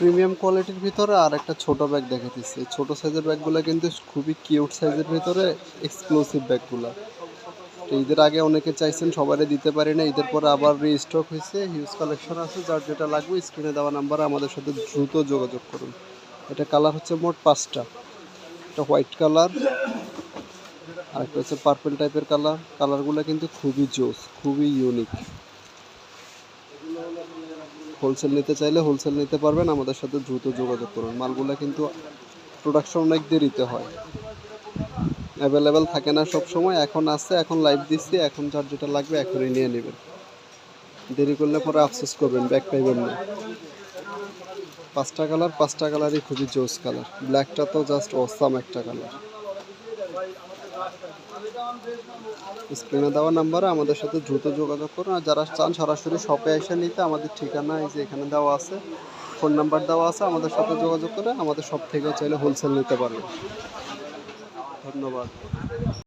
Premium কোয়ালিটির ভিতরে আর একটা ছোট ব্যাগ দেখাতেছি। ছোট সাইজের ব্যাগগুলো কিন্তু খুবই কিউট সাইজের ভিতরে, এক্সক্লুসিভ ব্যাগগুলো। তো ঈদের আগে অনেকে চাইছেন, সবারই দিতে পারি না, ঈদের পরে আবার রিস্টক হয়েছে, হিউজ কালেকশন আছে। যার যেটা লাগবে স্ক্রিনে দেওয়া নাম্বারে আমাদের সাথে দ্রুত যোগাযোগ করুন। এটা কালার হচ্ছে মোট 5টা। একটা হোয়াইট কালার, আর একটা হচ্ছে পার্পল টাইপের কালার। কালারগুলো কিন্তু খুবই জোস, খুবই ইউনিক। হোলসেল নিতে চাইলে হোলসেল নিতে পারবেন, আমাদের সাথে দ্রুত যোগাযোগ করুন। মালগুলো কিন্তু প্রোডাকশন অনেক দেরিতে হয়, অ্যাভেলেবেল থাকে না সব সময়। এখন আসছে, এখন লাইভ দিচ্ছি, এখন যার যেটা লাগবে এখনই নিয়ে নেবেন। দেরি করলে পরে আফসোস করবেন, ব্যাক পাইবেন না। 5টা কালার, 5টা কালারই খুবই জোস কালার। ব্ল্যাকটা তো জাস্ট অসাম একটা কালার। স্ক্রিনে দেওয়া নাম্বারে আমাদের সাথে দ্রুত যোগাযোগ করুন। আর যারা চান সরাসরি শপে এসে নিতে, আমাদের ঠিকানা এই যে এখানে দেওয়া আছে, ফোন নাম্বার দেওয়া আছে, আমাদের সাথে যোগাযোগ করে আমাদের শপ থেকে চাইলে হোলসেল নিতে পারবেন। ধন্যবাদ।